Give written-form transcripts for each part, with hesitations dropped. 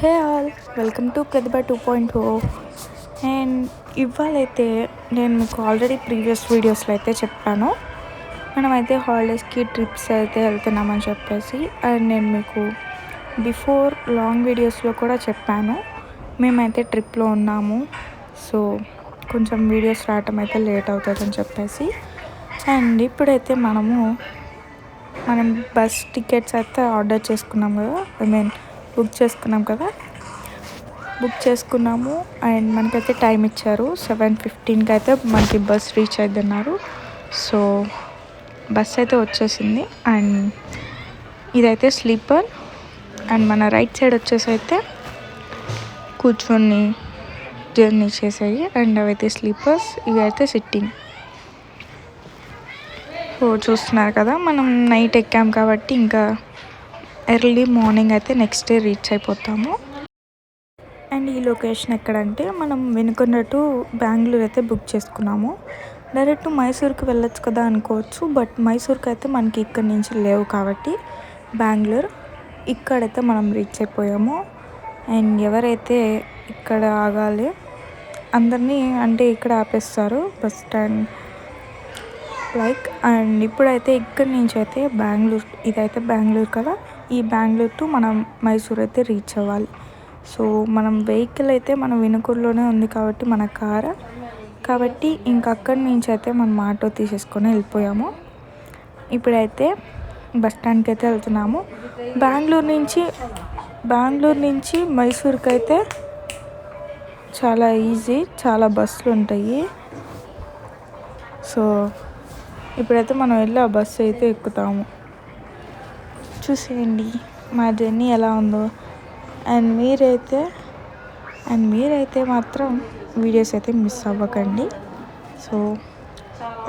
Hey all, welcome to Pratibha 2.0. And ఇవాళైతే నేను మీకు ఆల్రెడీ ప్రీవియస్ వీడియోస్లో అయితే చెప్పాను, మనమైతే హాలిడేస్కి ట్రిప్స్ అయితే వెళ్తున్నామని చెప్పేసి. అండ్ నేను మీకు బిఫోర్ లాంగ్ వీడియోస్లో కూడా చెప్పాను మేమైతే ట్రిప్లో ఉన్నాము, సో కొంచెం వీడియోస్ రావటం అయితే లేట్ అవుతుందని చెప్పేసి. అండ్ ఇప్పుడైతే మనం బస్ టికెట్స్ అయితే ఆర్డర్ చేసుకున్నాం కదా, బుక్ చేసుకున్నాము. అండ్ మనకైతే టైం ఇచ్చారు, 7:15కి అయితే మనకి బస్ రీచ్ అవుతున్నారు. సో బస్ అయితే వచ్చేసింది. అండ్ ఇదైతే స్లీపర్. అండ్ మన రైట్ సైడ్ వచ్చేసి అయితే కూర్చొని జర్నీ చేసాయి. అండ్ అవైతే స్లీపర్స్, ఇవి అయితే సిట్టింగ్. సో చూస్తున్నారు కదా, మనం నైట్ ఎక్కాం కాబట్టి ఇంకా ఎర్లీ మార్నింగ్ అయితే నెక్స్ట్ డే రీచ్ అయిపోతాము. అండ్ ఈ లొకేషన్ ఎక్కడంటే, మనం వెనుకున్నట్టు బెంగళూరు అయితే బుక్ చేసుకున్నాము. డైరెక్ట్ మైసూర్కి వెళ్ళొచ్చు కదా అనుకోవచ్చు, బట్ మైసూర్కి అయితే మనకి ఇక్కడి నుంచి లేవు కాబట్టి బెంగళూరు ఇక్కడైతే మనం రీచ్ అయిపోయాము. అండ్ ఎవరైతే ఇక్కడ ఆగాలి అందరినీ అంటే ఇక్కడ ఆపేస్తారు బస్ స్టాండ్ లైక్. అండ్ ఇప్పుడైతే ఇక్కడి నుంచి అయితే బెంగళూరు, ఇదైతే బెంగళూరు కదా, ఈ బెంగళూరు టు మనం మైసూర్ అయితే రీచ్ అవ్వాలి. సో మనం వెహికల్ అయితే మన వినుకూరులోనే ఉంది కాబట్టి మన కారు కాబట్టి ఇంకక్కడి నుంచి అయితే మనం ఆటో తీసేసుకొని వెళ్ళిపోయాము. ఇప్పుడైతే బస్ స్టాండ్కి అయితే వెళ్తున్నాము. బెంగళూరు నుంచి మైసూర్కి అయితే చాలా ఈజీ, చాలా బస్సులు ఉంటాయి. సో ఇప్పుడైతే మనం వెళ్ళి ఆ బస్సు అయితే ఎక్కుతాము. చూసేయండి మా జర్నీ ఎలా ఉందో. అండ్ మీరైతే మాత్రం వీడియోస్ అయితే మిస్ అవ్వకండి. So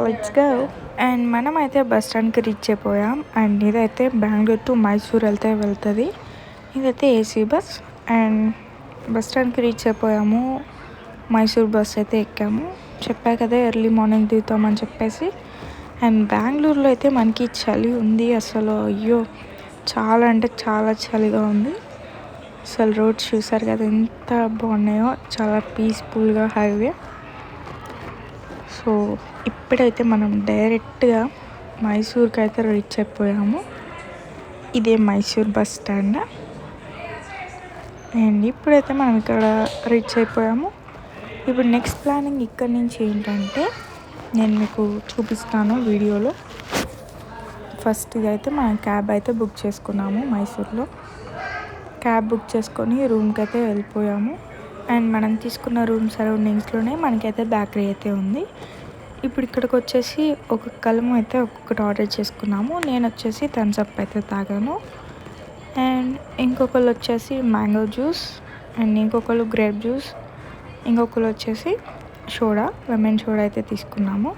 let's go. అండ్ మనం అయితే బస్ స్టాండ్కి రీచ్ అయిపోయాం. అండ్ ఇదైతే బెంగళూరు టు మైసూర్ వెళ్తుంది. ఇదైతే ఏసీ బస్. అండ్ బస్ స్టాండ్కి రీచ్ అయిపోయాము. మైసూర్ బస్ అయితే ఎక్కాము. చెప్పా కదా ఎర్లీ మార్నింగ్ దిగుతామని చెప్పేసి. అండ్ బెంగళూరులో అయితే మనకి చలి ఉంది అసలు, అయ్యో చాలా అంటే చాలా చలిగా ఉంది. అసలు రోడ్స్ చూసారు కదా ఎంత బాగున్నాయో, చాలా పీస్ఫుల్గా హైవే. సో ఇప్పుడైతే మనం డైరెక్ట్గా మైసూర్కి అయితే రీచ్ అయిపోయాము. ఇదే మైసూర్ బస్ స్టాండ్. అండ్ ఇప్పుడైతే మనం ఇక్కడ రీచ్ అయిపోయాము. ఇప్పుడు నెక్స్ట్ ప్లానింగ్ ఇక్కడ నుంచి ఏంటంటే నేను మీకు చూపిస్తాను వీడియోలో. ఫస్ట్ ఇదైతే మనం క్యాబ్ అయితే బుక్ చేసుకున్నాము. మైసూర్లో క్యాబ్ బుక్ చేసుకొని రూమ్కి అయితే వెళ్ళిపోయాము. అండ్ మనం తీసుకున్న రూమ్ సరౌండింగ్స్లోనే మనకైతే బేకరీ అయితే ఉంది. ఇప్పుడు ఇక్కడికి వచ్చేసి ఒక్కొక్కటి ఆర్డర్ చేసుకున్నాము. నేను వచ్చేసి థమ్స్ అప్ అయితే తాగాను. అండ్ ఇంకొకళ్ళు వచ్చేసి మ్యాంగో జ్యూస్, అండ్ ఇంకొకళ్ళు గ్రేప్ జ్యూస్, ఇంకొకళ్ళు వచ్చేసి లెమన్ సోడా అయితే తీసుకున్నాము.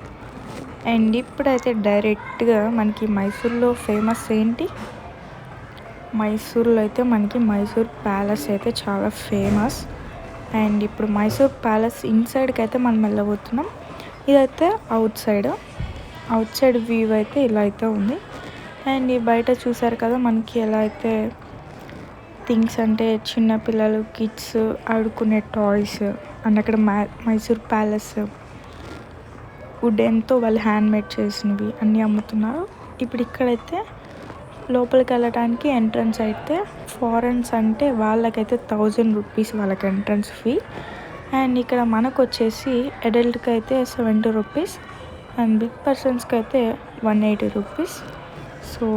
అండ్ ఇప్పుడైతే డైరెక్ట్గా మనకి మైసూర్లో ఫేమస్ ఏంటి, మైసూర్లో అయితే మనకి మైసూర్ ప్యాలెస్ అయితే చాలా ఫేమస్. అండ్ ఇప్పుడు మైసూర్ ప్యాలెస్ ఇన్సైడ్కి అయితే మనం వెళ్ళబోతున్నాం. ఇదైతే అవుట్ సైడ్ వ్యూ అయితే ఇలా అయితే ఉంది. అండ్ ఈ బయట చూసారు కదా మనకి ఎలా అయితే థింగ్స్ అంటే చిన్నపిల్లలు కిడ్స్ ఆడుకునే టాయ్స్. అండ్ అక్కడ మైసూర్ ప్యాలెస్ వుడెన్తో వాళ్ళు హ్యాండ్మేడ్ చేసినవి అన్నీ అమ్ముతున్నారు. ఇప్పుడు ఇక్కడైతే లోపలికి వెళ్ళడానికి ఎంట్రన్స్ అయితే ఫారెన్స్ అంటే వాళ్ళకైతే 1000 రూపీస్ వాళ్ళకి ఎంట్రన్స్ ఫీ. అండ్ ఇక్కడ మనకు వచ్చేసి అడల్ట్కి అయితే 70 రూపీస్, అండ్ బిగ్ పర్సన్స్కి అయితే 180 రూపీస్. సో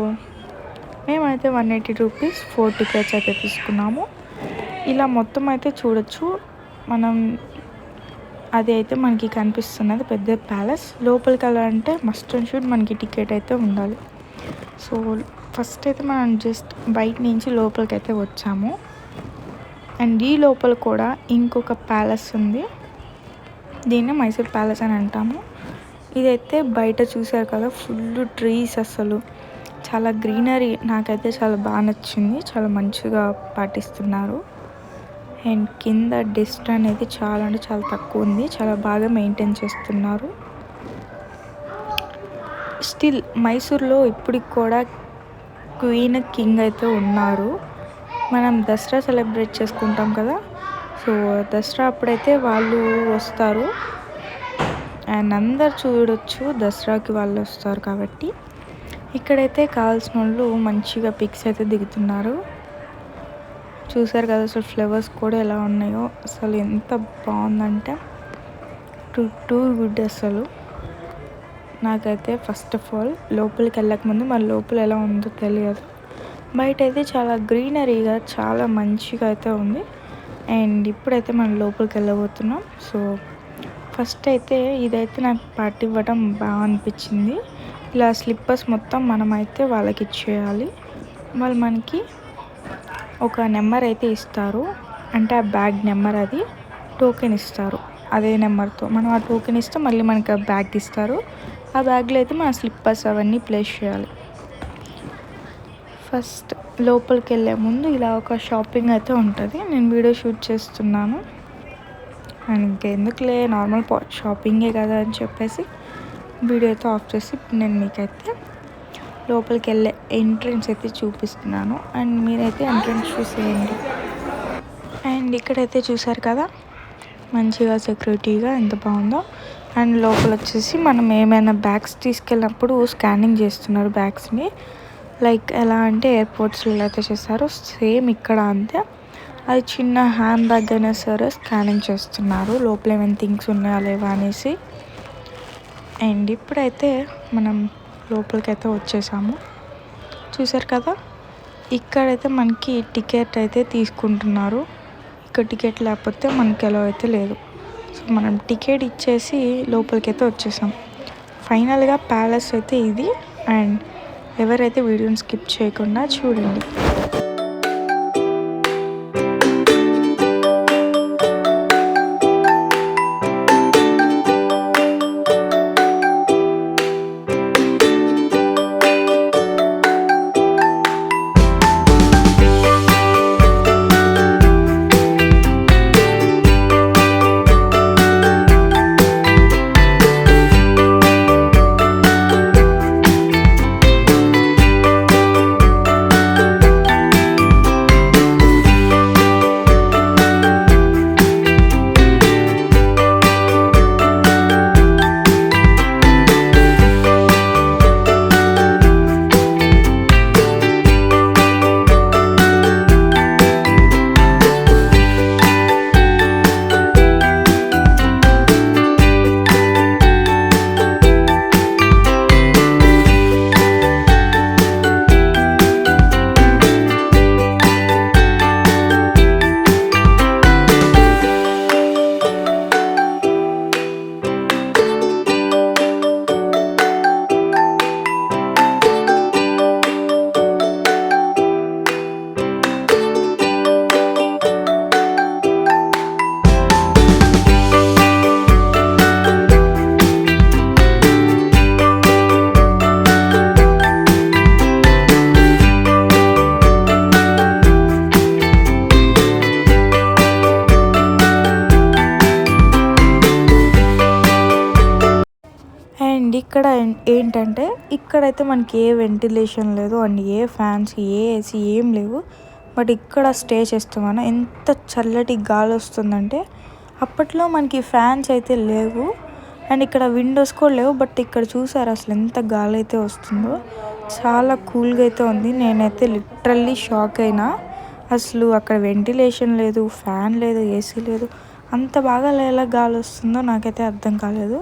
మేమైతే 180 రూపీస్ 4 టికెట్స్ అయితే తీసుకున్నాము. ఇలా మొత్తం అయితే చూడొచ్చు మనం. అది అయితే మనకి కనిపిస్తున్నది పెద్ద ప్యాలెస్. లోపలికి వెళ్ళాలంటే మస్ట్ అండ్ షుడ్ మనకి టికెట్ అయితే ఉండాలి. సో ఫస్ట్ అయితే మనం జస్ట్ బయట నుంచి లోపలికి అయితే వచ్చాము. అండ్ ఈ లోపల కూడా ఇంకొక ప్యాలెస్ ఉంది, దీన్ని మైసూర్ ప్యాలెస్ అని అంటాము. ఇదైతే బయట చూసారు కదా ఫుల్ ట్రీస్, అసలు చాలా గ్రీనరీ. నాకైతే చాలా బాగా నచ్చింది, చాలా మంచిగా పాటిస్తున్నారు. అండ్ కింద డస్ట్ అనేది చాలా అంటే చాలా తక్కువ ఉంది, చాలా బాగా మెయింటైన్ చేస్తున్నారు. స్టిల్ మైసూర్లో ఇప్పటికి కూడా క్వీన్ కింగ్ అయితే ఉన్నారు. మనం దసరా సెలబ్రేట్ చేసుకుంటాం కదా, సో దసరా అప్పుడైతే వాళ్ళు వస్తారు అండ్ అందరు చూడొచ్చు, దసరాకి వాళ్ళు వస్తారు కాబట్టి. ఇక్కడైతే కావాల్సిన వాళ్ళు మంచిగా పిక్స్ అయితే దిగుతున్నారు. చూసారు కదా అసలు ఫ్లవర్స్ కూడా ఎలా ఉన్నాయో, అసలు ఎంత బాగుందంటే టూ గుడ్. అసలు నాకైతే ఫస్ట్ ఆఫ్ ఆల్ లోపలికి వెళ్ళకముందు మన లోపల ఎలా ఉందో తెలియదు. బయట అయితే చాలా గ్రీనరీగా చాలా మంచిగా అయితే ఉంది. అండ్ ఇప్పుడైతే మనం లోపలికి వెళ్ళబోతున్నాం. సో ఫస్ట్ అయితే ఇదైతే నాకు పార్టీ ఇవ్వడం బాగా అనిపించింది. ఇలా స్లిప్పర్స్ మొత్తం మనమైతే వాళ్ళకి ఇచ్చేయాలి. వాళ్ళు మనకి ఒక నెంబర్ అయితే ఇస్తారు, అంటే ఆ బ్యాగ్ నెంబర్, అది టోకెన్ ఇస్తారు. అదే నెంబర్తో మనం ఆ టోకెన్ ఇస్తే మళ్ళీ మనకి ఆ బ్యాగ్ ఇస్తారు. ఆ బ్యాగ్లో అయితే మన స్లిప్పర్స్ అవన్నీ ప్లేస్ చేయాలి. ఫస్ట్ లోపలికి వెళ్ళే ముందు ఇలా ఒక షాపింగ్ అయితే ఉంటుంది. నేను వీడియో షూట్ చేస్తున్నాను అండ్ ఇంకెందుకులే నార్మల్ షాపింగే కదా అని చెప్పేసి వీడియో అయితే ఆఫ్ చేసి నేను మీకైతే లోపలికి వెళ్ళే ఎంట్రన్స్ అయితే చూపిస్తున్నాను అండ్ మీరైతే ఎంట్రన్స్ చూసేయండి. అండ్ ఇక్కడైతే చూసారు కదా మంచిగా సెక్యూరిటీగా ఎంత బాగుందో. అండ్ లోపల వచ్చేసి మనం ఏమైనా బ్యాగ్స్ తీసుకెళ్ళినప్పుడు స్కానింగ్ చేస్తున్నారు బ్యాగ్స్ని. లైక్ ఎలా అంటే ఎయిర్పోర్ట్స్లో అయితే చేస్తారు, సేమ్ ఇక్కడ అంతే. అది చిన్న హ్యాండ్ బ్యాగ్ అయినా సరే స్కానింగ్ చేస్తున్నారు లోపల ఏమైనా థింగ్స్ ఉన్నాయా లేవా అనేసి. అండ్ ఇప్పుడైతే మనం లోపలికైతే వచ్చేసాము. చూసారు కదా ఇక్కడైతే మనకి టికెట్ అయితే తీసుకుంటున్నారు. ఇక్కడ టికెట్ లేకపోతే మనకి ఎలా అయితే లేదు. సో మనం టికెట్ ఇచ్చేసి లోపలికైతే వచ్చేసాం. ఫైనల్గా ప్యాలెస్ అయితే ఇది. అండ్ ఎవరైతే వీడియోని స్కిప్ చేయకుండా చూడండి. అండ్ ఇక్కడ ఏంటంటే ఇక్కడైతే మనకి ఏ వెంటిలేషన్ లేదు and A fans A AC ఏం లేవు. బట్ ఇక్కడ స్టే చేస్తామన్నా ఎంత చల్లటి గాలి వస్తుందంటే, అప్పట్లో మనకి ఫ్యాన్స్ అయితే లేవు అండ్ ఇక్కడ విండోస్ కూడా లేవు. బట్ ఇక్కడ చూసారు అసలు ఎంత గాలి అయితే వస్తుందో, చాలా కూల్గా అయితే ఉంది. నేనైతే లిటరల్లీ షాక్ అయినా. అసలు అక్కడ వెంటిలేషన్ లేదు, ఫ్యాన్ లేదు, ఏసీ లేదు, అంత బాగా ఎలా గాలి వస్తుందో నాకైతే అర్థం కాలేదు.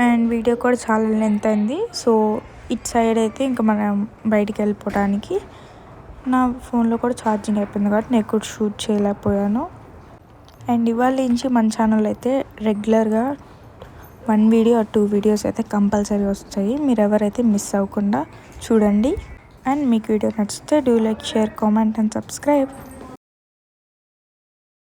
అండ్ వీడియో కూడా చాలా లెంత్ అయింది. సో ఇటు సైడ్ అయితే ఇంకా మనం బయటికి వెళ్ళిపోవడానికి నా ఫోన్లో కూడా ఛార్జింగ్ అయిపోయింది కాబట్టి నేను ఎక్కువ షూట్ చేయలేకపోయాను. అండ్ ఇవాళ నుంచి మన ఛానల్ అయితే రెగ్యులర్గా 1 వీడియో ఆర్ 2 వీడియోస్ అయితే కంపల్సరీ వస్తాయి. మీరు ఎవరైతే మిస్ అవ్వకుండా చూడండి. అండ్ మీకు వీడియో నచ్చితే do like, share, comment and subscribe.